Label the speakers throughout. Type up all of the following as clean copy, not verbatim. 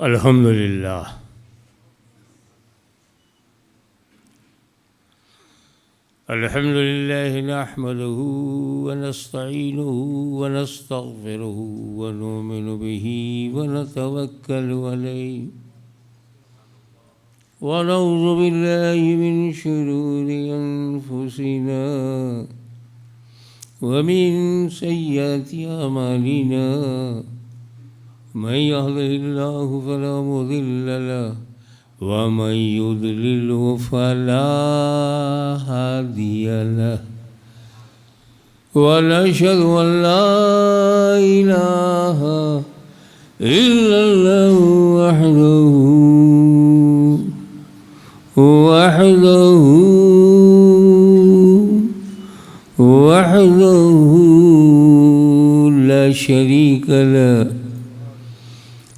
Speaker 1: अल्हम्दुलिल्लाह। अल्हम्दुलिल्लाह नहमदुहु व नस्तईनुहु व नस्तगफिरुहु व नुमिनु बिही व नतवक्कलु अलैहि व नऊज़ु बिल्लाहि मिन शुरूरि अनफुसिना व मिन सय्यिआति अमालिना मन यहदिहिल्लाहु फला मुदिल्ल लहु वमन युद्लिल्हु फला हादिय लहु व नशहदु अन ला इलाहा इल्लल्लाहु वहदहु ला शरीक लहु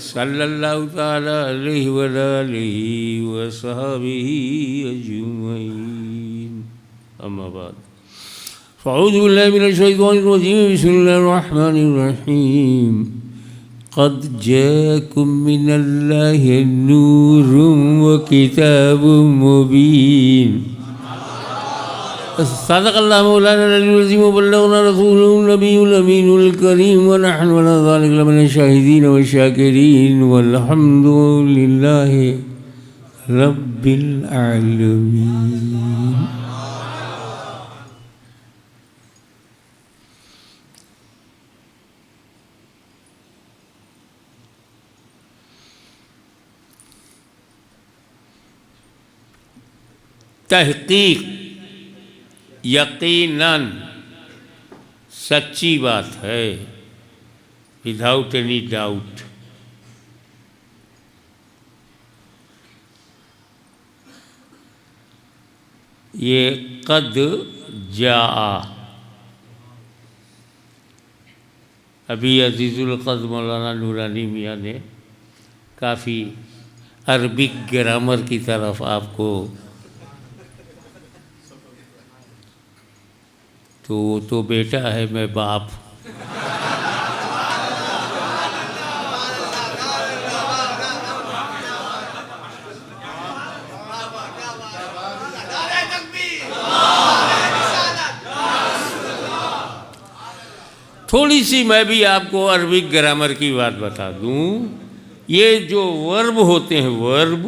Speaker 1: सल्लल्लाहु ताला अलैहि व आलिहि व सहाबिहि अजमईन। अम्मा बाद फ़अऊज़ु बिल्लाहि मिनश शैतानिर रजीम बिस्मिल्लाहिर रहमानिर रहीम क़द जाअकुम मिनल्लाहि नूरुन व किताबुम मुबीन सदक़ल्लाहु मौलाना अल-अलीयुल अज़ीम व बल्लगना रसूलुहुन नबियुल अमीनुल करीम व नहनु अला ज़ालिका लमिन शाहिदीन व शाकिरीन वल्हम्दुलिल्लाहि रब्बिल आलमीन। तहक़ीक़ यकीनन सच्ची बात है, विदाउट एनी डाउट। ये कद जाआ, अभी अजीज़ुल क़द्र मौलाना नूरानी मियाँ ने काफ़ी अरबिक ग्रामर की तरफ आपको, तो वो तो बेटा है, मैं बाप। थोड़ी सी मैं भी आपको अरबिक ग्रामर की बात बता दूं। ये जो वर्ब होते हैं, वर्ब,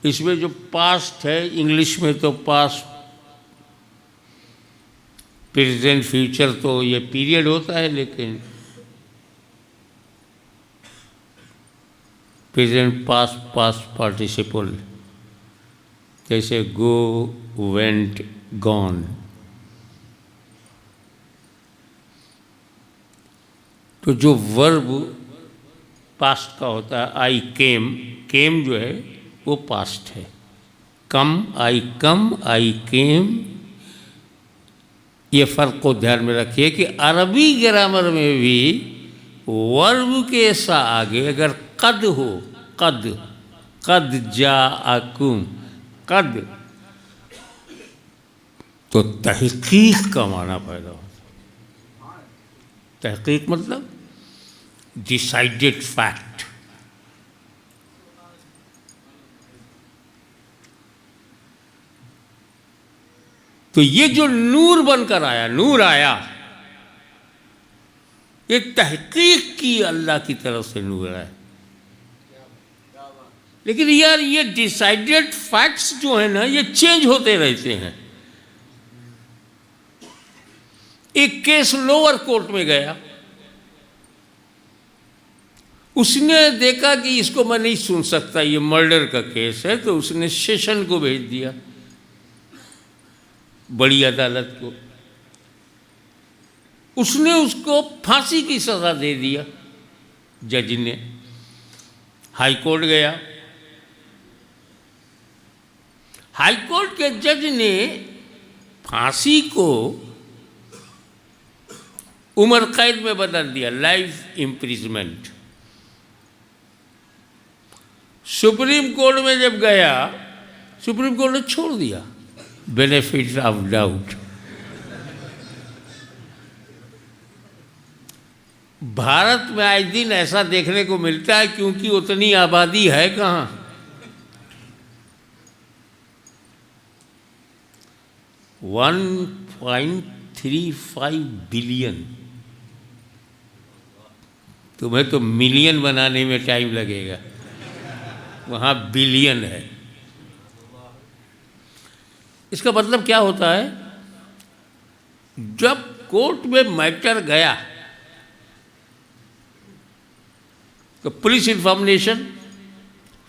Speaker 1: इसमें जो पास्ट है, इंग्लिश में तो पास्ट, प्रेजेंट, फ्यूचर तो ये पीरियड होता है, लेकिन प्रेजेंट, पास्ट, पास्ट पार्टिसिपल, जैसे गो, वेंट, गॉन। तो जो वर्ब पास्ट का होता है, आई केम, केम जो है वो पास्ट है। कम, आई कम, आई केम, ये फ़र्क को ध्यान में रखिए कि अरबी ग्रामर में भी वर्ब के सा आगे अगर कद हो, कद, कद जाअकुम, कद, तो तहक़ीक़ का माना पैदा होता है। तहक़ीक़ मतलब डिसाइडेड फैक्ट। तो ये जो नूर बनकर आया, नूर आया, ये तहक़ीक़ की अल्लाह की तरफ से नूर है। लेकिन यार ये डिसाइडेड फैक्ट्स जो है ना, ये चेंज होते रहते हैं। एक केस लोअर कोर्ट में गया, उसने देखा कि इसको मैं नहीं सुन सकता, ये मर्डर का केस है, तो उसने सेशन को भेज दिया, बड़ी अदालत को। उसने उसको फांसी की सजा दे दिया जज ने। हाई कोर्ट गया, हाई कोर्ट के जज ने फांसी को उम्र कैद में बदल दिया, लाइफ इम्प्रिजमेंट। सुप्रीम कोर्ट में जब गया, सुप्रीम कोर्ट ने छोड़ दिया, बेनिफिट ऑफ डाउट। भारत में आज दिन ऐसा देखने को मिलता है, क्योंकि उतनी आबादी है कहाँ। 1.35 बिलियन, तुम्हें तो मिलियन बनाने में टाइम लगेगा, वहाँ बिलियन है। इसका मतलब क्या होता है? जब कोर्ट में मैटर गया तो police information,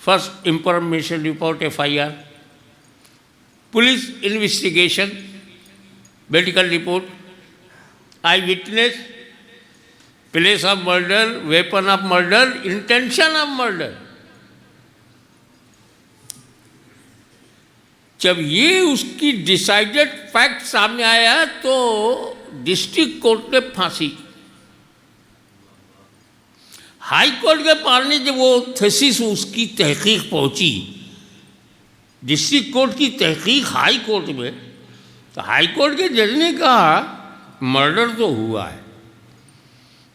Speaker 1: first information report FIR, police investigation, medical report, I witness, place of murder, weapon of murder, intention of murder. जब ये उसकी डिसाइडेड फैक्ट सामने आया तो डिस्ट्रिक्ट कोर्ट ने फांसी। हाई कोर्ट के पास ने जब वो थीसिस उसकी तहकीक पहुंची, डिस्ट्रिक्ट कोर्ट की तहकीक हाई कोर्ट में, तो हाई कोर्ट के जज ने कहा मर्डर तो हुआ है,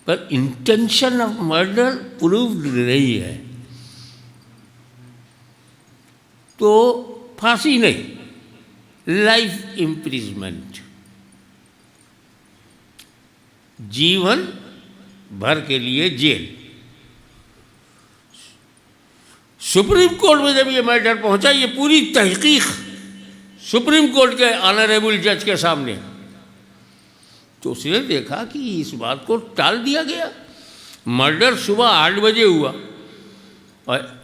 Speaker 1: पर इंटेंशन ऑफ मर्डर प्रूव्ड नहीं है, तो फांसी नहीं, लाइफ इम्प्रिजमेंट, जीवन भर के लिए जेल। सुप्रीम कोर्ट में जब ये मैटर पहुंचा, ये पूरी तहकीक सुप्रीम कोर्ट के ऑनरेबल जज के सामने, तो उसने देखा कि इस बात को टाल दिया गया। मर्डर सुबह 8 बजे हुआ और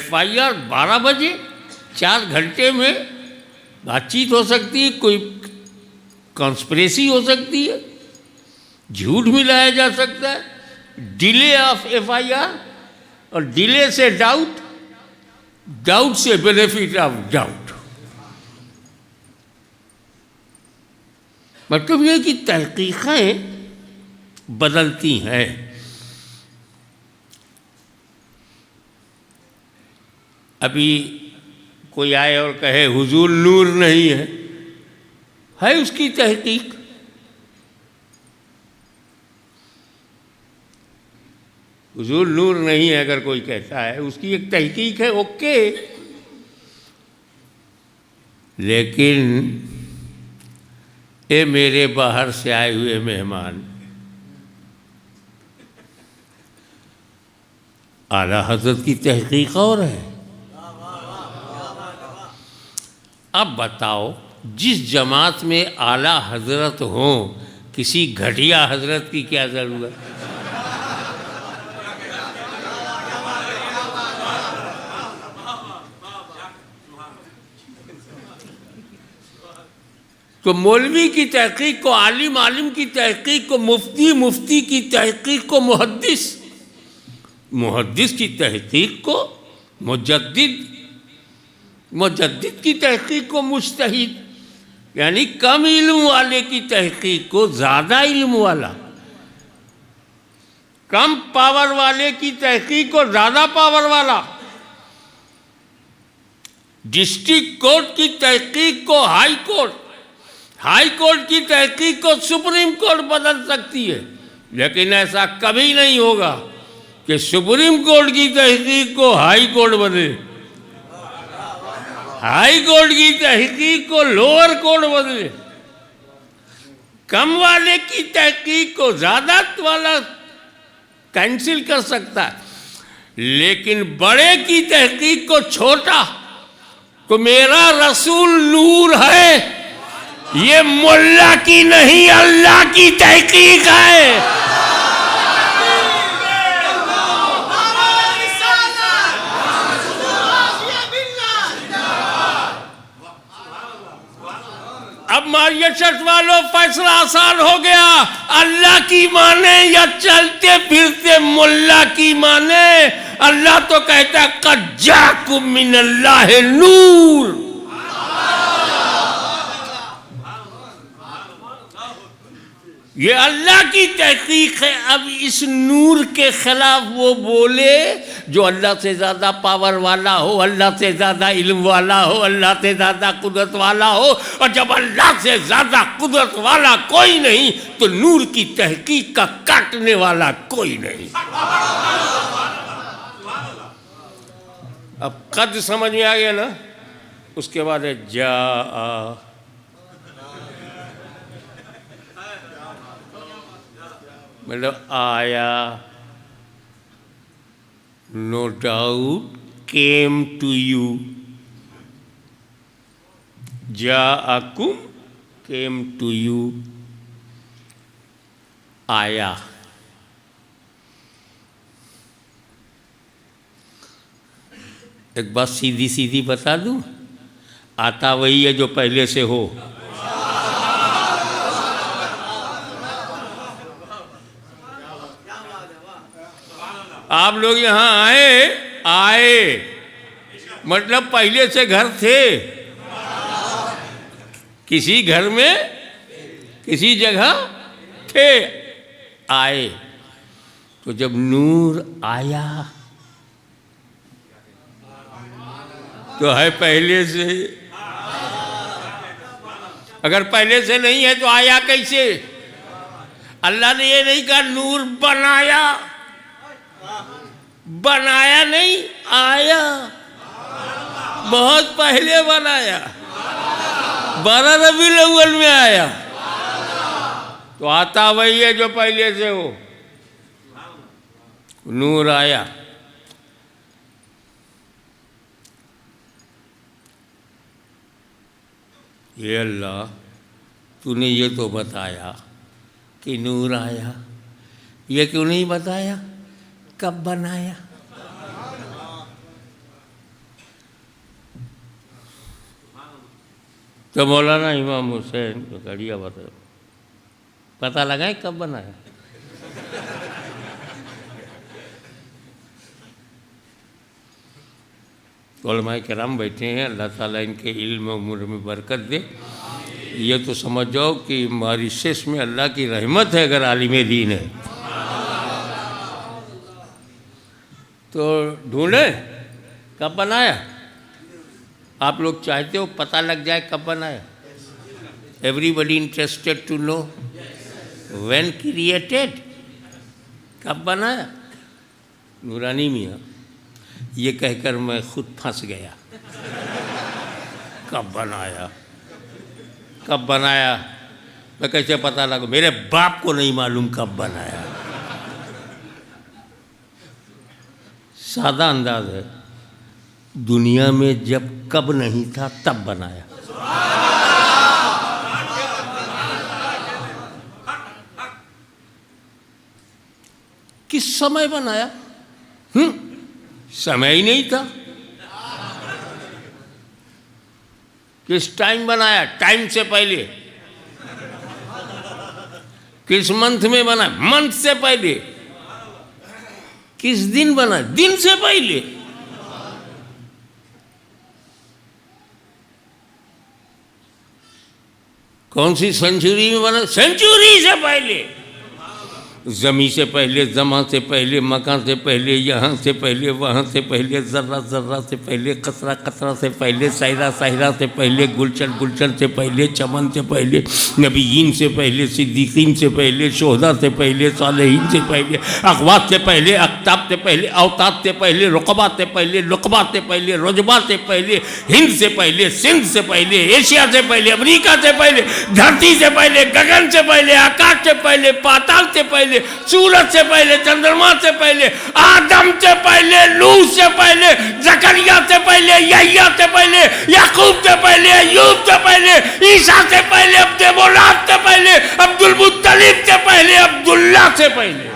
Speaker 1: FIR 12 बजे, 4 घंटे में बातचीत हो सकती है, कोई कॉन्स्पिरेसी हो सकती है, झूठ मिलाया जा सकता है, डिले ऑफ FIR, और डिले से डाउट, डाउट से बेनिफिट ऑफ डाउट। मतलब ये कि तहकीक़ें बदलती हैं। अभी कोई आए और कहे हुजूर नूर नहीं है उसकी तहकीक। हुजूर नूर नहीं है अगर कोई कहता है, उसकी एक तहकीक है, ओके। लेकिन ये मेरे बाहर से आए हुए मेहमान, आला हजरत की तहकीक और है। अब बताओ, जिस जमात में आला हजरत हो, किसी घटिया हजरत की क्या ज़रूरत? तो मौलवी की तहकीक को, आलिम आलिम की तहकीक को, मुफ्ती मुफ्ती की तहकीक को, मुहद्दिस मुहद्दिस की तहकीक को, मुजद्दिद मुजद्दिद की तहकीक को, मुज्तहिद यानी कम इल्म वाले की तहकीक को ज़्यादा इल्म वाला, कम पावर वाले की तहकीक को ज़्यादा पावर वाला, डिस्ट्रिक्ट कोर्ट की तहकीक को हाई कोर्ट, हाई कोर्ट की तहकीक को सुप्रीम कोर्ट बदल सकती है। लेकिन ऐसा कभी नहीं होगा कि सुप्रीम कोर्ट की तहकीक को हाई कोर्ट बदले, हाई कोर्ट की तहकीक को लोअर कोर्ट बदले, कम वाले की तहकीक को ज़्यादा वाला कैंसिल कर सकता है। लेकिन बड़े की तहकीक को छोटा, तो मेरा रसूल नूर है, ये मुल्ला की नहीं अल्लाह की तहकीक है। अब मारियत वालों, फैसला आसान हो गया, अल्लाह की माने या चलते फिरते मुल्ला की माने। अल्लाह तो कहता कद जाकुम मिनल्लाहि नूर। ये अल्लाह की तहकीक है। अब इस नूर के खिलाफ वो बोले जो अल्लाह से ज़्यादा पावर वाला हो, अल्लाह से ज़्यादा इल्म वाला हो, अल्लाह से ज़्यादा कुदरत वाला हो। और जब अल्लाह से ज़्यादा कुदरत वाला कोई नहीं तो नूर की तहकीक का काटने वाला कोई नहीं। अब कद समझ में आ गया ना। उसके बाद है जा, मतलब आया, no doubt came to you. जाअकुम केम टू यू, आया। एक बात सीधी सीधी बता दूं, आता वही है जो पहले से हो। आप लोग यहाँ आए मतलब पहले से घर थे, किसी घर में किसी जगह थे, आए। तो जब नूर आया तो है पहले से। अगर पहले से नहीं है तो आया कैसे? अल्लाह ने ये नहीं कहा नूर बनाया, बनाया नहीं, आया। बहुत पहले बनाया, 12 रबीउल अव्वल में आया। तो आता वही है जो पहले से हो। नूर आया। ये अल्लाह, तूने ये तो बताया कि नूर आया, ये क्यों नहीं बताया कब बनाया? तो मौलाना इमाम हुसैन को कड़िया पता लगाए कब बनाया। उलमाए किराम बैठे हैं, अल्लाह ताला इनके इल्म और उम्र में बरकत दे। ये तो समझ जाओ कि मॉरिशस में अल्लाह की रहमत है अगर आलिम दीन है। तो ढूंढे कब बनाया। आप लोग चाहते हो पता लग जाए कब बनाया? Everybody interested to know when created, कब बनाया? नूरानी मियाँ, ये कहकर मैं खुद फंस गया। कब बनाया, कब बनाया? मैं कैसे पता लगा? मेरे बाप को नहीं मालूम कब बनाया। सादा अंदाज है, दुनिया में जब कब नहीं था तब बनाया। किस समय बनाया? समय ही नहीं था। किस टाइम बनाया? टाइम से पहले। किस मंथ में बना? मंथ से पहले। किस दिन बना? दिन से पहले। कौन सी सेंचुरी में बना? सेंचुरी से पहले। ज़मी से पहले, ज़मा से पहले, मकान से पहले, यहाँ से पहले, वहाँ से पहले, ज़र्रा ज़र्रा से पहले, कतरा कतरा से पहले, सायरा सायरा से पहले, गुलशन गुलशन से पहले, चमन से पहले, नबीयीन से पहले, सिद्दीकीन से पहले, शोहदा से पहले, सालेहीन से पहले, अखवात से पहले, अक्ताब से पहले, अवताद से पहले, रुकबा से पहले, लुकबा से पहले, रुजबा से पहले, हिंद से पहले, सिंध से पहले, एशिया से पहले, अमरीका से पहले, धरती से पहले, गगन से पहले, आकाश से पहले, पाताल से पहले, पहले, सूरज से पहले, चंद्रमा से पहले, आदम से पहले, नूह से पहले, जकरिया से पहले, यहया से पहले, याकूब से पहले, अय्यूब से पहले, ईसा से पहले, अब्दे मोलाद से पहले, अब्दुल मुत्तलिब से पहले, अब्दुल्ला से पहले।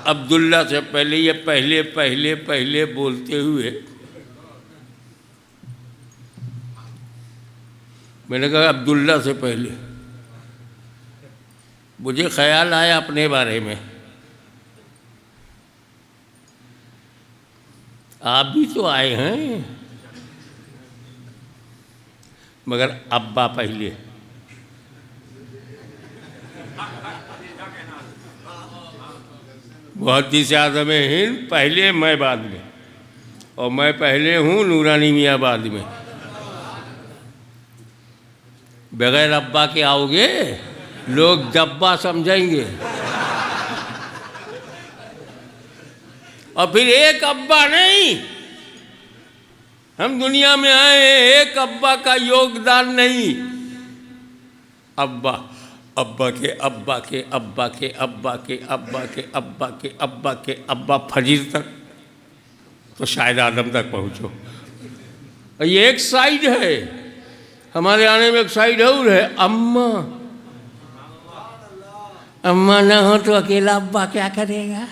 Speaker 1: अब्दुल्ला से पहले, ये पहले पहले पहले बोलते हुए मैंने कहा अब्दुल्ला से पहले मुझे ख्याल आया अपने बारे में, आप भी तो आए हैं, मगर अब्बा पहले। मुहद्दिस आज़म हिंद पहले, मैं बाद में, और मैं पहले हूँ नूरानी मियाँ बाद में। बगैर अब्बा के आओगे लोग डब्बा समझेंगे। और फिर एक अब्बा नहीं, हम दुनिया में आए एक अब्बा का योगदान नहीं, अब्बा अब्बा के अब्बा के अब्बा के अब्बा के अब्बा के अब्बा के अब्बा के अब्बा फजीर तक, तो शायद आदम तक पहुँचो। और ये एक साइड है, हमारे आने में एक साइड और है, अम्मा। अम्मा ना हो तो अकेला अब्बा क्या करेगा?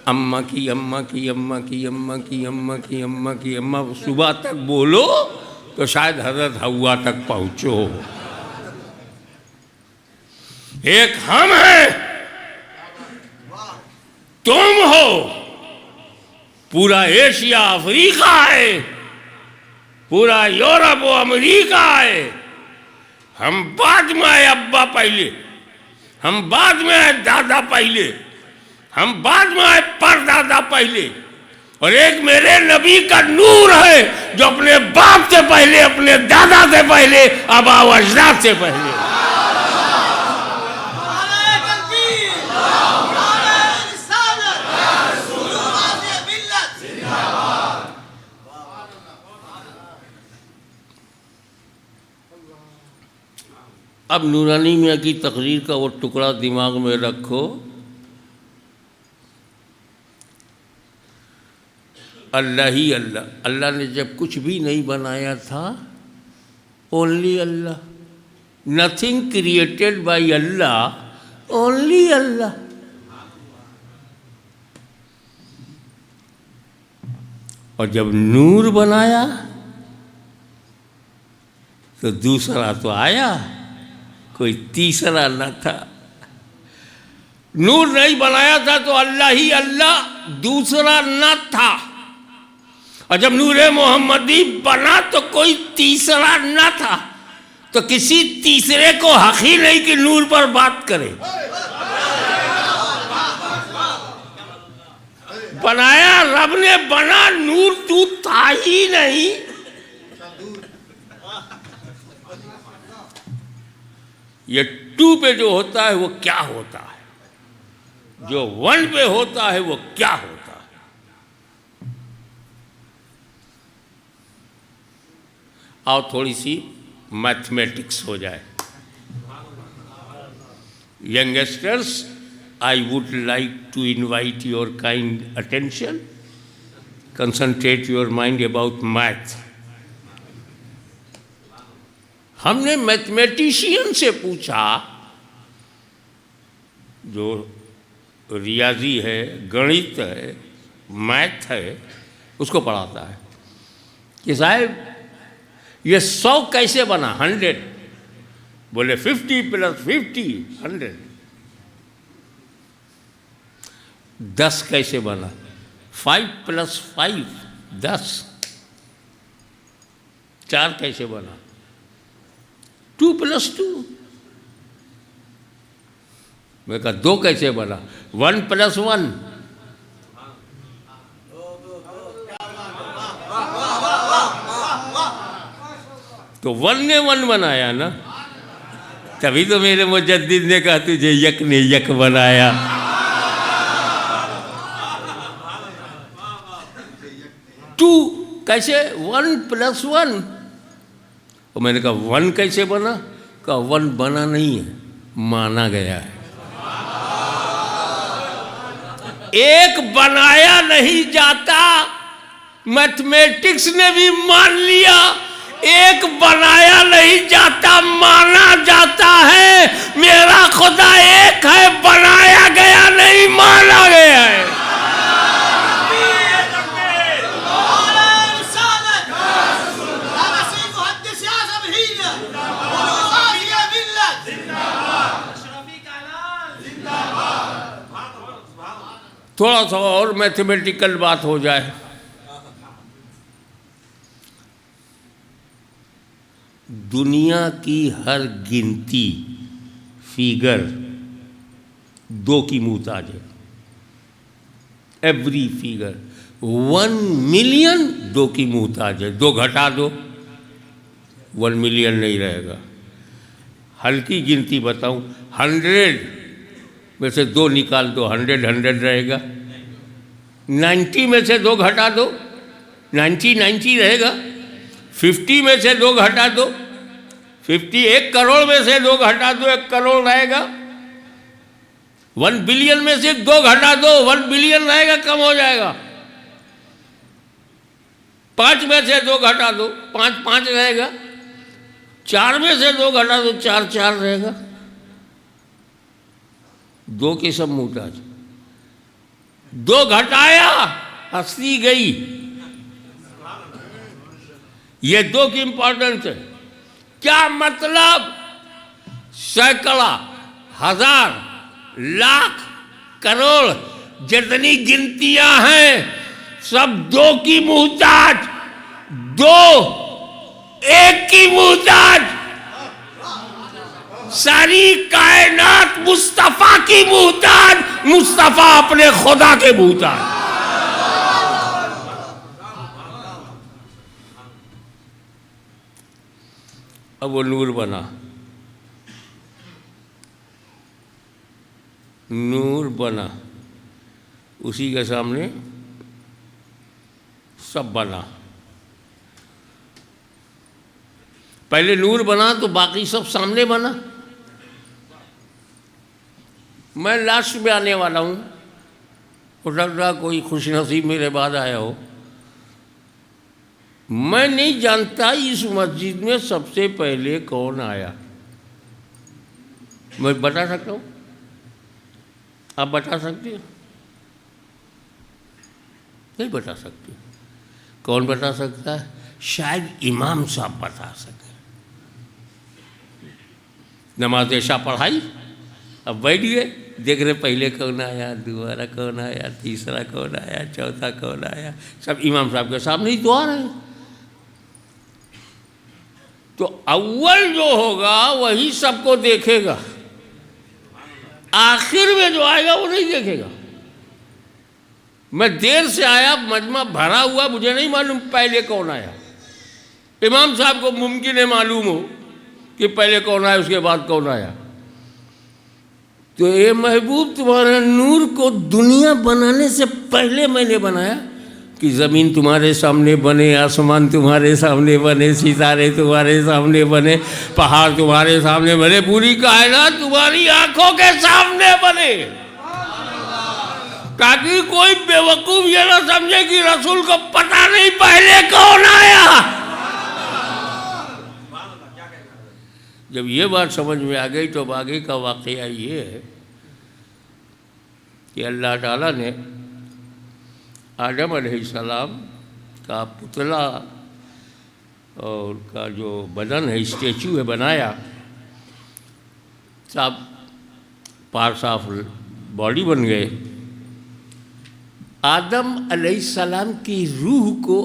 Speaker 1: अम्मा की अम्मा की अम्मा की अम्मा की अम्मा की अम्मा की अम्मा सुबह तक बोलो तो शायद हज़रत हव्वा तक पहुँचो। एक हम हैं, तुम हो, पूरा एशिया अफ्रीका है, पूरा यूरोप और अमेरिका है। हम बाद में आए अब्बा पहले, हम बाद में आए दादा पहले, हम बाद में आए परदादा पहले। और एक मेरे नबी का नूर है जो अपने बाप से पहले, अपने दादा से पहले, आबा व अजदाद से पहले। अब नूरानी मियाँ की तकरीर का वो टुकड़ा दिमाग में रखो। अल्लाह ही अल्लाह, अल्लाह ने जब कुछ भी नहीं बनाया था, only Allah, nothing created by Allah, only Allah. और जब नूर बनाया तो दूसरा तो आया, कोई तीसरा न था। नूर नहीं बनाया था तो अल्लाह ही अल्लाह, दूसरा न था। और जब नूरे मोहम्मदी बना तो कोई तीसरा न था, तो किसी तीसरे को हक ही नहीं कि नूर पर बात करे। बनाया रब ने, बना नूर, तू था ही नहीं। ये टू पे जो होता है वो क्या होता है, जो वन पे होता है वो क्या होता है। आओ थोड़ी सी मैथमेटिक्स हो जाए। Youngsters, I would like to invite your kind attention. Concentrate your mind about math. हमने मैथमेटिशियन से पूछा, जो रियाजी है, गणित है, मैथ है, उसको पढ़ाता है, कि साहब ये 100 कैसे बना, 100? बोले 50 + 50 100। 10 कैसे बना? 5 + 5 10। 4 कैसे बना? 2 + 2। मैं कहा 2 कैसे बना? 1 + 1। तो 1 ने 1 बनाया ना, तभी तो मेरे मुजद्दिद ने कहा तुझे यक ने यक बनाया। कैसे 1+1? और मैंने कहा 1 कैसे बना? कहा 1 बना नहीं है, माना गया है। एक बनाया नहीं जाता, मैथमेटिक्स ने भी मान लिया। एक बनाया नहीं जाता, माना जाता है। मेरा खुदा एक है, बनाया गया नहीं, माना गया है। थोड़ा सा और मैथमेटिकल बात हो जाए। दुनिया की हर गिनती फिगर 2 की मुहताज है। एवरी फिगर 1 मिलियन 2 की मुहताज है। 2 घटा दो 1 मिलियन नहीं रहेगा। हल्की गिनती बताऊं, 100 में से 2 निकाल दो, 100 रहेगा। 90 में से 2 घटा दो, 90 रहेगा। 50 में से 2 घटा दो, 50। 1 करोड़ में से 2 घटा दो, 1 करोड़ रहेगा। 1 बिलियन में से 2 घटा दो, 1 बिलियन रहेगा, कम हो जाएगा। 5 में से 2 घटा दो, 5 रहेगा। 4 में से 2 घटा दो, 4 रहेगा। 2 की सब मुहताज। 2 घटाया, 80 गई। ये 2 की इंपॉर्टेंस है। क्या मतलब? सैकड़ा, हजार, लाख, करोड़ जितनी गिनतियां हैं सब 2 की मुहताज। 2 1 की मुहताज। सारी कायनात मुस्तफा की मुहताज, मुस्तफा अपने खुदा के मुहताज। अब वो नूर बना। नूर बना, उसी के सामने सब बना। पहले नूर बना तो बाकी सब सामने बना। मैं लास्ट में आने वाला हूँ, हो सकता कोई खुशनसीब मेरे बाद आया हो। मैं नहीं जानता इस मस्जिद में सबसे पहले कौन आया। मैं बता सकता हूँ? आप बता सकते हो? नहीं बता सकते। कौन बता सकता है? शायद इमाम साहब बता सके। नमाज ऐशा पढ़ाई, अब बैठ गए, देख रहे पहले कौन आया, दोबारा कौन आया, तीसरा कौन आया, चौथा कौन आया। सब इमाम साहब के सामने ही तो आ रहे हैं। तो अव्वल जो होगा वही सबको देखेगा, आखिर में जो आएगा वो नहीं देखेगा। मैं देर से आया, मजमा भरा हुआ, मुझे नहीं मालूम पहले कौन आया। इमाम साहब को मुमकिन है मालूम हो कि पहले कौन आया, उसके बाद कौन आया। तो ये महबूब तुम्हारे नूर को दुनिया बनाने से पहले मैंने बनाया कि ज़मीन तुम्हारे सामने बने, आसमान तुम्हारे सामने बने, सितारे तुम्हारे सामने बने, पहाड़ तुम्हारे सामने बने, पूरी कायनात तुम्हारी आंखों के सामने बने, ताकि कोई बेवकूफ़ ये ना समझे कि रसूल को पता नहीं पहले कौन आया। जब ये बात समझ में आ गई तो आगे का वाक़या ये है कि अल्लाह ताला ने आदम अलैहिस्सलाम का पुतला और का जो बदन है, स्टैचू है, बनाया। सब पार्ट्स ऑफ बॉडी बन गए। आदम अलैहिस्सलाम की रूह को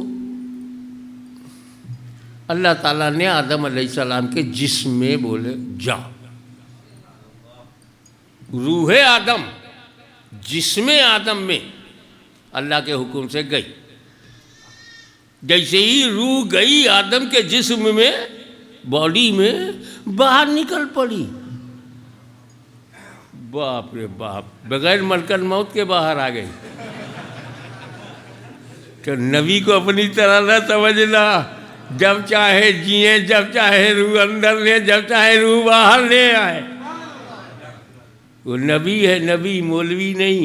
Speaker 1: अल्लाह ताला ने आदम अलैहिस्सलाम के जिस्म में बोले जा। रूह आदम जिस्म आदम में अल्लाह के हुक्म से गई। जैसे ही रूह गई आदम के जिस्म में, बॉडी में, बाहर निकल पड़ी। बाप रे बाप, बगैर मलकल मौत के बाहर आ गई। तो नबी को अपनी तरह न समझना, जब चाहे जिए, जब चाहे रूह अंदर ले, जब चाहे रूह बाहर ले आए। वो नबी है, नबी, मौलवी नहीं।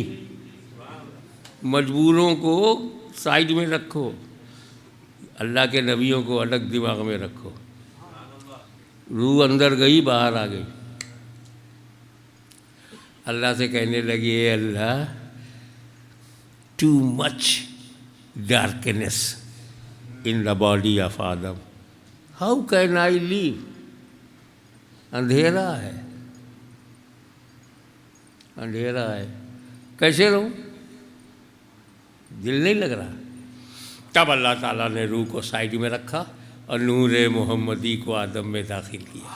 Speaker 1: मजबूरों को साइड में रखो, अल्लाह के नबियों को अलग दिमाग में रखो। रूह अंदर गई, बाहर आ गई। अल्लाह से कहने लगी, Allah too much darkness in the body of Adam, how can I leave. अंधेरा है, अंधेरा है, कैसे रहूं, दिल नहीं लग रहा। तब अल्लाह ताला ने रूह को साइड में रखा और नूर मोहम्मदी को आदम में दाखिल किया।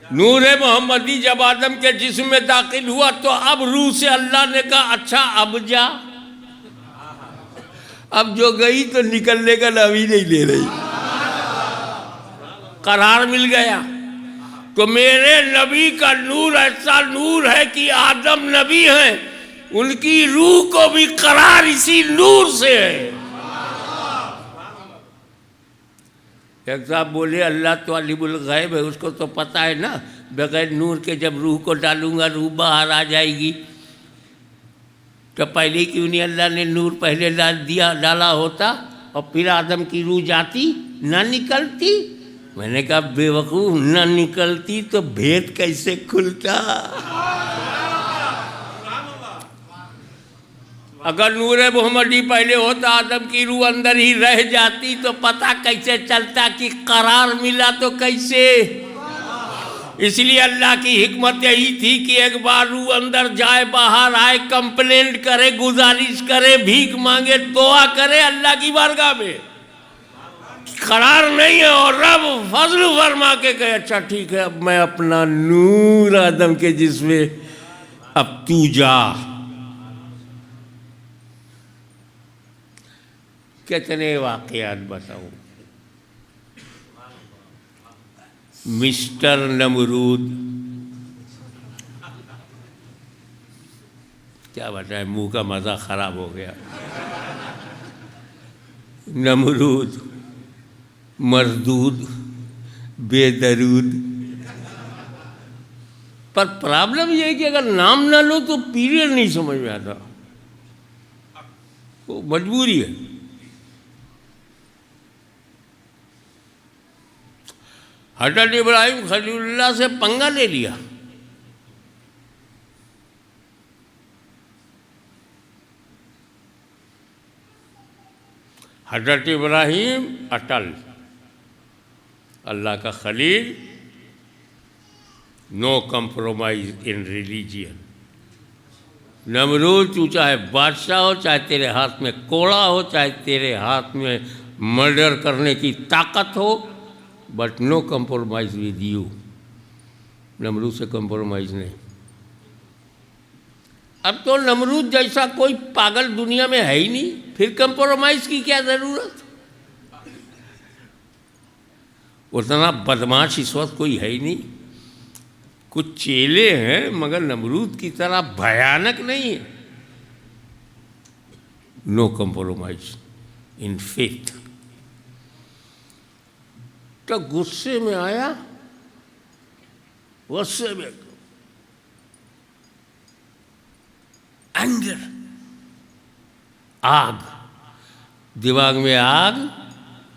Speaker 1: नूर मोहम्मदी जब आदम के जिस्म में दाखिल हुआ तो अब रूह से अल्लाह ने कहा, अच्छा अब जा। अब जो गई तो निकलने का नाम ही नहीं ले रही, करार मिल गया। तो मेरे नबी का नूर ऐसा नूर है कि आदम नबी हैं, उनकी रूह को भी करार इसी नूर से है। एक साहब बोले, अल्लाह तो अलीमुल गैब है, उसको तो पता है ना, बगैर नूर के जब रूह को डालूंगा रूह बाहर आ जाएगी। तो पहले क्यों नहीं अल्लाह ने नूर पहले डाला होता और फिर आदम की रूह जाती, ना निकलती। मैंने कहा बेवकूफ़, ना निकलती तो भेद कैसे खुलता। अगर नूर मोहम्मदी पहले होता, आदम की रूह अंदर ही रह जाती, तो पता कैसे चलता कि करार मिला तो कैसे। इसलिए अल्लाह की हिकमत यही थी कि एक बार रूह अंदर जाए, बाहर आए, कंप्लेंट करे, गुजारिश करे, भीख मांगे, दुआ करे अल्लाह की बारगाह में। करार नहीं है और रब फजल फरमा के कहे, अच्छा ठीक है, अब मैं अपना नूर आदम के जिसमें, अब तू जा। कितने वाकयात बताऊं। मिस्टर नमरूद, क्या बताए, मुंह का मज़ा ख़राब हो गया। नमरूद, मरदूद, बेदरूद। पर प्रॉब्लम यह है कि अगर नाम ना लो तो पीरियड नहीं समझ में आता, वो मजबूरी है। हज़रत इब्राहिम खलीलुल्लाह से पंगा ले लिया। हज़रत इब्राहिम अटल, अल्लाह का खलील, नो कंप्रोमाइज इन रिलीजियन। नमरूद, तू चाहे बादशाह हो, चाहे तेरे हाथ में कोड़ा हो, चाहे तेरे हाथ में मर्डर करने की ताकत हो, but no compromise with you. नमरूद से कंप्रोमाइज नहीं। अब तो नमरूद जैसा कोई पागल दुनिया में है ही नहीं, फिर कंप्रोमाइज की क्या जरूरत। उतना बदमाश इस वक्त कोई है ही नहीं। कुछ चेले हैं मगर नमरूद की तरह भयानक नहीं है। No compromise in faith. तो गुस्से में आया, गुस्से में, एंगर, आग, दिमाग में आग।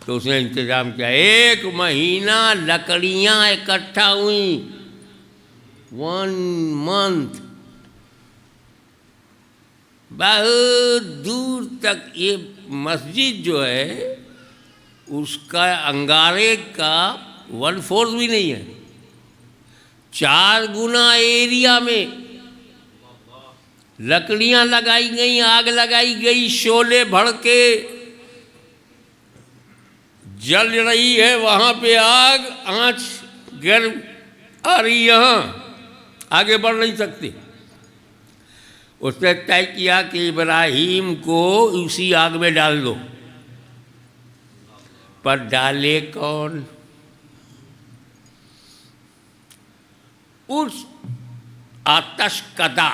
Speaker 1: तो उसने इंतजाम किया, 1 महीना लकड़ियां इकट्ठा हुई, 1 मंथ। बहुत दूर तक ये मस्जिद जो है उसका अंगारे का 1/4 भी नहीं है। 4 गुना एरिया में लकड़ियां लगाई गई, आग लगाई गई, शोले भड़के, जल रही है वहां पे आग, आंच गर्म आ रही, यहां आगे बढ़ नहीं सकती। उसने तय किया कि इब्राहिम को उसी आग में डाल दो। पर डाले कौन? उस आतश कदा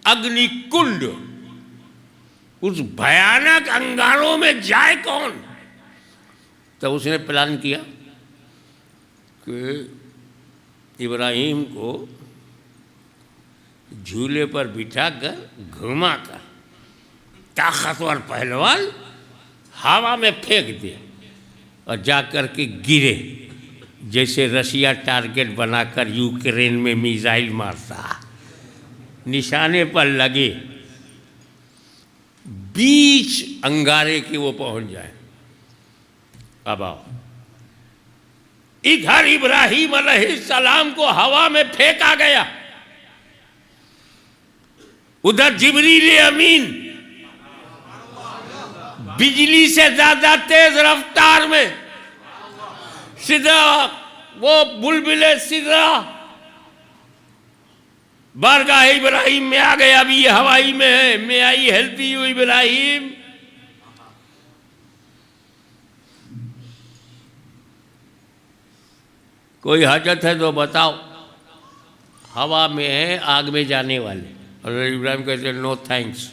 Speaker 1: अग्निकुंड उस भयानक अंगारों में जाए कौन? तो उसने प्लान किया कि इब्राहिम को झूले पर बिठाकर घुमाकर ताकतवर पहलवान हवा में फेंक दे और जाकर के गिरे, जैसे रशिया टारगेट बनाकर यूक्रेन में मिसाइल मारता, निशाने पर लगे, बीच अंगारे के वो पहुंच जाए। अब आओ, इधर इब्राहिम अलैहिस्सलाम को हवा में फेंका गया, उधर जिब्रील अमीन बिजली से ज्यादा तेज रफ्तार में सीधा वो बुलबुले सीधा बारगाह इब्राहिम में आ गया। अभी ये हवाई में है। मैं आई हेल्प यू इब्राहिम। कोई हाजत है तो बताओ। हवा में है, आग में जाने वाले। और इब्राहिम कहते नो थैंक्स,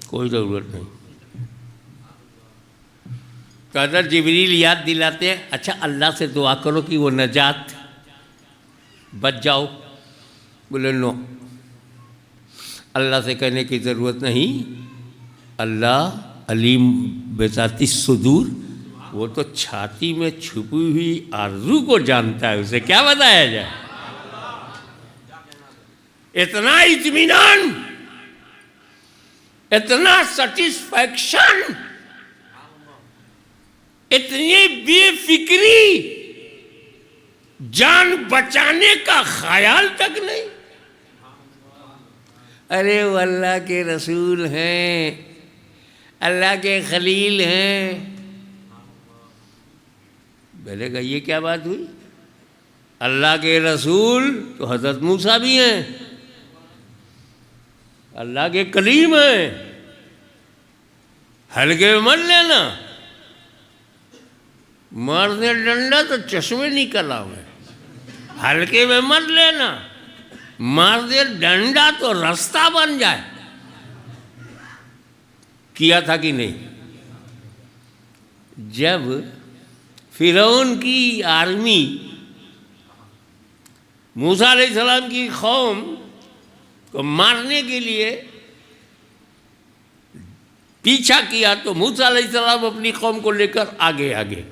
Speaker 1: कोई ज़रूरत नहीं। तो अदर जिब्रील याद दिलाते हैं, अच्छा अल्लाह से दुआ करो कि वो नजात बच जाओ। बोले नो, अल्लाह से कहने की ज़रूरत नहीं, अल्लाह अलीम बेजाती सुदूर, वो तो छाती में छुपी हुई आरज़ू को जानता है, उसे क्या बताया जाए। इतना इत्मीनान, इतना सेटिस्फैक्शन, इतनी बेफिक्री, जान बचाने का ख्याल तक नहीं। अरे वो अल्लाह के रसूल हैं, अल्लाह के खलील हैं। बोलेगा ये क्या बात हुई? अल्लाह के रसूल तो हज़रत मूसा भी हैं, अल्लाह के कलीम हैं, हल्के में मत लेना। मारने डंडा तो चश्मे निकल आवे, हल्के में मत लेना। मार दे डंडा तो रास्ता बन जाए। किया था कि नहीं? जब फिरौन की आर्मी मूसा अलैहिस्सलाम की कौम को मारने के लिए पीछा किया, तो मूसा अलैहिस्सलाम अपनी कौम को लेकर आगे आगे,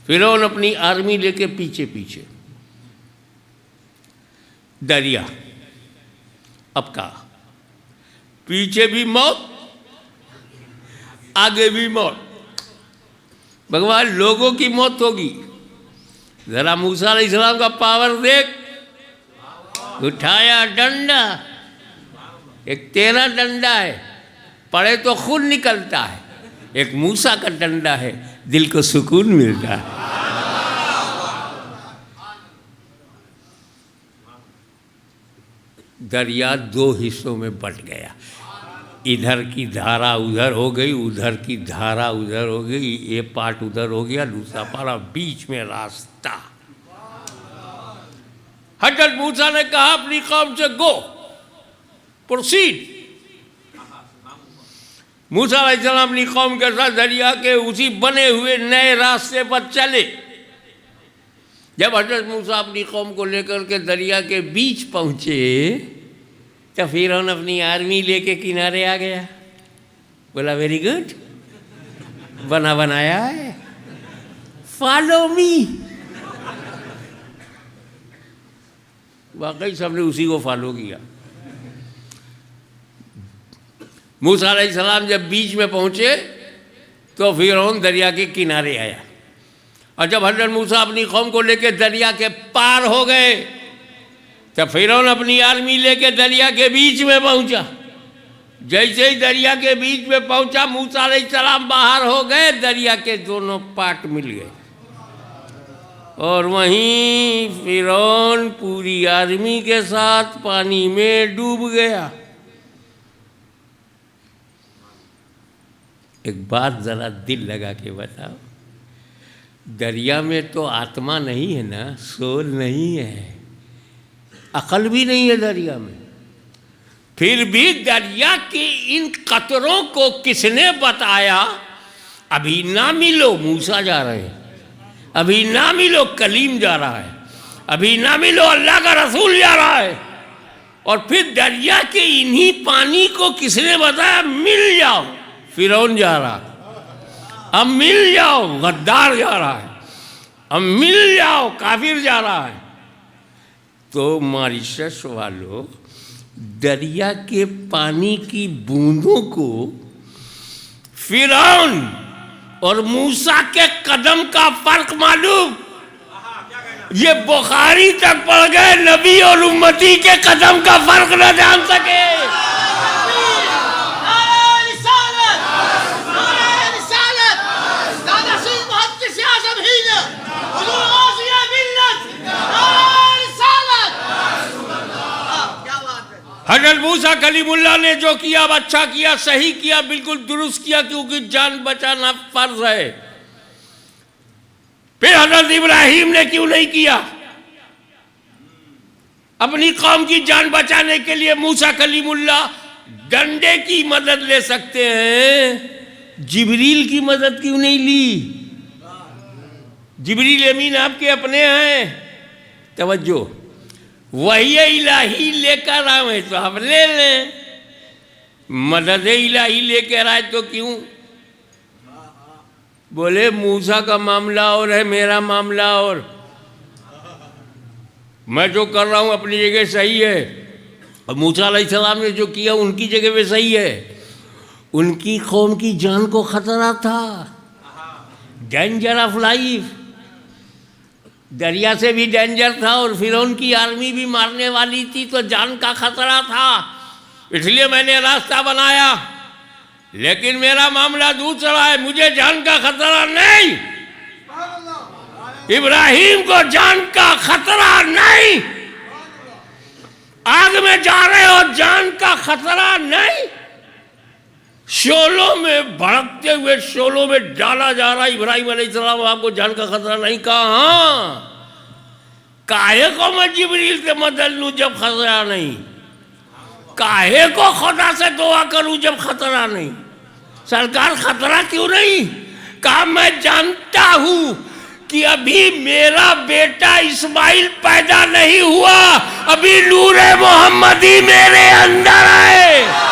Speaker 1: फिरौन अपनी आर्मी लेके पीछे पीछे। दरिया अब का पीछे भी मौत, आगे भी मौत। भगवान लोगों की मौत होगी। जरा मूसा अलैहिस्सलाम का पावर देख। उठाया डंडा, एक तेरा डंडा है, पड़े तो खून निकलता है। एक मूसा का डंडा है, दिल को सुकून मिलता है। दरिया दो हिस्सों में बट गया। इधर की धारा उधर हो गई, उधर की धारा उधर हो गई। ये पार्ट उधर हो गया, दूसरा पार्ट, बीच में रास्ता। हज़रत मूसा ने कहा अपनी कौम से गो, प्रोसीड। मूसा अलैहिस्सलाम अपनी कौम के साथ दरिया के उसी बने हुए नए रास्ते पर चले। जब हज़रत मूसा अपनी कौम को लेकर के दरिया के बीच पहुंचे, तो फिरौन अपनी आर्मी लेके किनारे आ गया। बोला वेरी गुड, बना बनाया है, फॉलो मी। वाकई सबने उसी को फॉलो किया। मूसा अलैहिस्सलाम जब बीच में पहुंचे तो फिरौन दरिया के किनारे आया। और जब हज़रत मूसा अपनी कौम को लेकर दरिया के पार हो गए, तब फिरौन अपनी आर्मी लेके दरिया के बीच में पहुंचा। जैसे ही दरिया के बीच में पहुंचा, मूसा अलैहिस्सलाम बाहर हो गए, दरिया के दोनों पार्ट मिल गए। और वहीं फिरौन पूरी आर्मी के साथ पानी में डूब गया। एक बात जरा दिल लगा के बताओ, दरिया में तो आत्मा नहीं है ना, सोल नहीं है, अकल भी नहीं है दरिया में। फिर भी दरिया के इन कतरों को किसने बताया? अभी ना मिलो मूसा जा रहे हैं, अभी ना मिलो कलीम जा रहा है, अभी ना मिलो अल्लाह का रसूल जा रहा है। और फिर दरिया के इन्हीं पानी को किसने बताया? मिल जाओ, फिरौन जा रहा है, अब मिल जाओ, गद्दार जा रहा है, अब मिल जाओ, काफिर जा रहा है। तो मॉरिशस वालों, दरिया के पानी की बूंदों को फिरौन और मूसा के कदम का फर्क मालूम? ये बुखारी तक पड़ गए, नबी और उम्मती के कदम का फर्क न जान सके। हज़रत मूसा कलीमुल्लाह ने जो किया अच्छा किया, सही किया, बिल्कुल दुरुस्त किया, क्योंकि जान बचाना फर्ज है। फिर हज़रत इब्राहिम ने क्यों नहीं किया? अपनी कौम की जान बचाने के लिए मूसा कलीमुल्लाह डंडे की मदद ले सकते हैं, जिब्रील की मदद क्यों नहीं ली? जिब्रील अमीन आपके अपने हैं, तवज्जो, वही इलाही लेकर आए तो हम ले लें, मदद इलाही लेकर आए तो क्यों? बोले मूसा का मामला और है, मेरा मामला और, मैं जो कर रहा हूं अपनी जगह सही है, और मूसा अलैहिस्सलाम ने जो किया उनकी जगह पे सही है। उनकी कौम की जान को खतरा था, डेंजर ऑफ लाइफ, दरिया से भी डेंजर था और फिरौन की आर्मी भी मारने वाली थी, तो जान का खतरा था, इसलिए मैंने रास्ता बनाया। लेकिन मेरा मामला दूसरा है, मुझे जान का खतरा नहीं, इब्राहिम को जान का खतरा नहीं। आग में जा रहे हो, जान का खतरा नहीं। शोलों में भड़कते हुए शोलों में डाला जा रहा, इब्राहिम अलैहिस्सलाम आपको जान का खतरा नहीं। कहा काहे को मैं जिब्रील से मदद लूं जब खतरा नहीं? काहे को खुदा से दुआ करूं जब खतरा नहीं? सरकार खतरा क्यों नहीं? कहा मैं जानता हूं कि अभी मेरा बेटा इस्माइल पैदा नहीं हुआ, अभी नूरे मोहम्मदी मेरे अंदर है।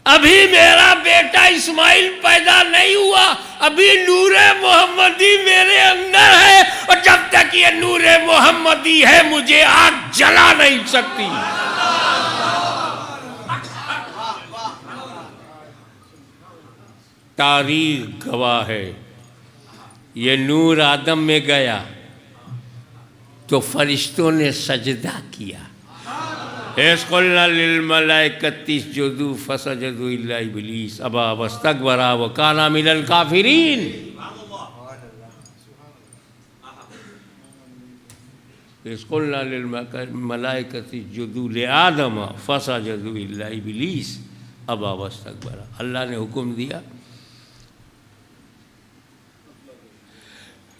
Speaker 1: अभी मेरा बेटा इस्माइल पैदा नहीं हुआ, अभी नूरे मोहम्मदी मेरे अंदर है, और जब तक ये नूरे मोहम्मदी है मुझे आग जला नहीं सकती। तारीख गवाह है, ये नूर आदम में गया तो फरिश्तों ने सजदा किया। इसक़ुलना लिल मलाइकति इसजुदू फसजदू इल्ला इब्लीस अबा वस्तकबरा व काना मिनल काफिरीन। इसक़ुलना लिल मलाइकति इसजुदू लिआदम फसजदू इल्ला इब्लीस अबा वस्तकबरा। अल्लाह ने हुक्म दिया,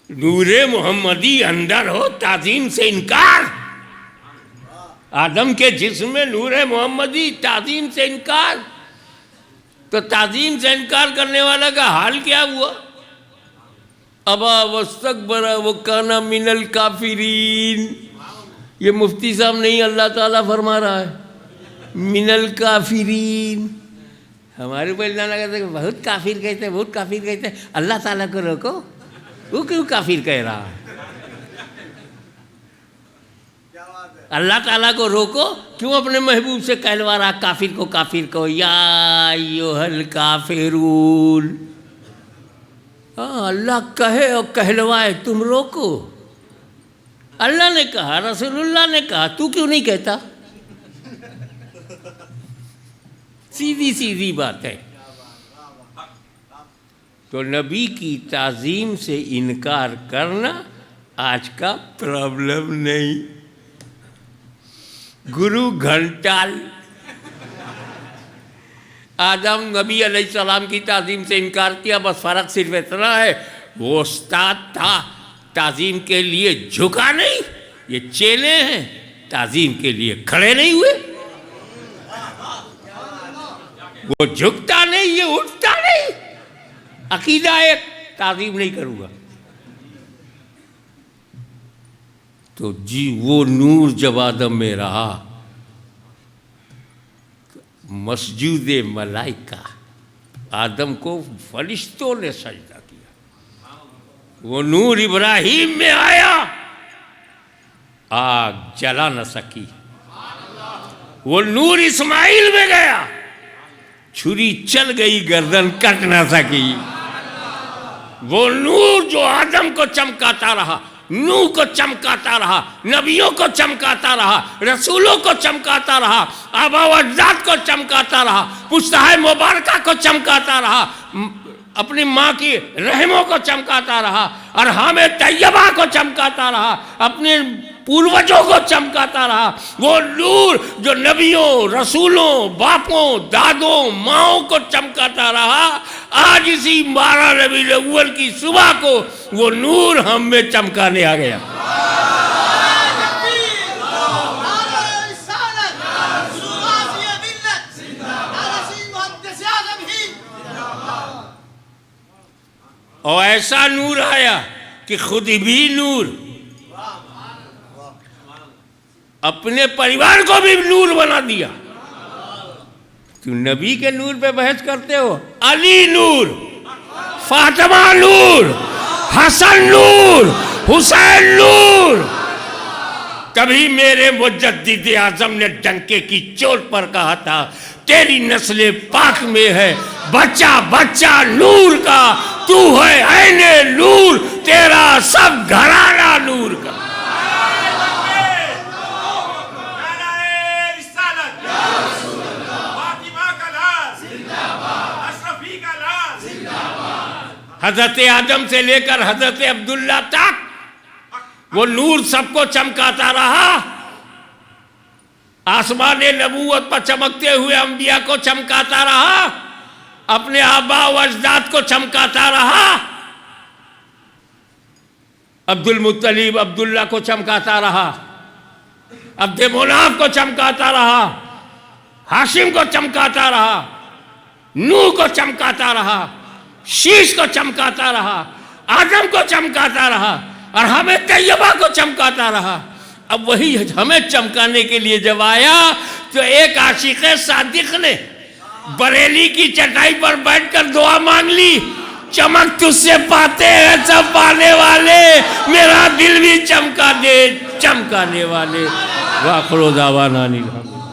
Speaker 1: नूरे मोहम्मदी अंदर हो, ताज़ीम से इनकार। आदम के जिस्म में नूरे मोहम्मदी, ताज़ीम से इनकार। तो ताज़ीम से इनकार करने वाला का हाल क्या हुआ? अबा वस्तकबरा व काना मिनल काफिरीन। ये मुफ्ती साहब नहीं, अल्लाह ताला फरमा रहा है, मिनल काफिरीन। हमारे ऊपर ना कहते बहुत काफिर कहते हैं, बहुत काफिर कहते हैं। अल्लाह ताला को रोको, वो क्यों काफिर कह रहा है? अल्लाह ताला को रोको, क्यों अपने महबूब से कहलवा रहा काफिर को काफिर को? या अय्युहल काफिरून। हाँ, अल्लाह कहे और कहलवाए, तुम रोको। अल्लाह ने कहा, रसूलुल्लाह ने कहा, तू क्यों नहीं कहता? सीधी सीधी बात है। तो नबी की ताज़ीम से इनकार करना आज का प्रॉब्लम नहीं। गुरु घंटाल आदम नबी अलैहिस्सलाम की ताज़ीम से इनकार किया, बस फ़र्क सिर्फ इतना है वो उस्ताद था, ताज़ीम के लिए झुका नहीं, ये चेले हैं ताज़ीम के लिए खड़े नहीं हुए। वो झुकता नहीं, ये उठता नहीं, अकीदा एक, ताज़ीम नहीं करूँगा। तो जी वो नूर जब आदम में रहा, मस्जूद मलाइका, आदम को फरिश्तों ने सजदा किया। वो नूर इब्राहिम में आया, आग जला न सकी। वो नूर इस्माइल में गया, छुरी चल गई गर्दन कट न सकी। वो नूर जो आदम को चमकाता रहा, नूह को चमकाता रहा, नबियों को चमकाता रहा, रसूलों को चमकाता रहा, आबा व अजदाद को चमकाता रहा, पुश्ताए मुबारका को चमकाता रहा, अपनी माँ की रहमों को चमकाता रहा, अरहाम तैयबा को चमकाता रहा, अपने पूर्वजों को चमकाता रहा। वो नूर जो नबियों, रसूलों, बापों, दादों, माओं को चमकाता रहा, आज इसी 12 रबीउल अव्वल की सुबह को वो नूर हम में चमकाने आ गया। और ऐसा नूर आया कि खुद भी नूर अपने परिवार को भी नूर बना दिया। तुम नबी के नूर पे बहस करते हो? अली नूर, फातिमा नूर, हसन नूर, हुसैन नूर। तभी मेरे मुजद्दिद आजम ने डंके की चोट पर कहा था, तेरी नस्ल पाक में है बच्चा बच्चा नूर का, तू है ऐने नूर, तेरा सब घराना नूर का। हजरत आदम से लेकर हजरत अब्दुल्ला तक वो नूर सबको चमकाता रहा। आसमान नबूवत पर चमकते हुए अंबिया को चमकाता रहा, अपने आबा व अजदाद को चमकाता रहा, अब्दुल मुत्तलिब अब्दुल्ला को चमकाता रहा, अब्दे मुनाफ को चमकाता रहा, हाशिम को चमकाता रहा, नूह को चमकाता रहा, शीश को चमकाता रहा, आदम को चमकाता रहा, और हमें तैयबा को चमकाता रहा। अब वही हमें चमकाने के लिए जब आया तो एक आशिक़ सादिक ने बरेली की चटाई पर बैठकर दुआ मांग ली, चमक तुझसे पाते हैं सब पाने वाले, मेरा दिल भी चमका दे चमकाने वाले। वाखिर दावाना अनिल हम्दुलिल्लाह।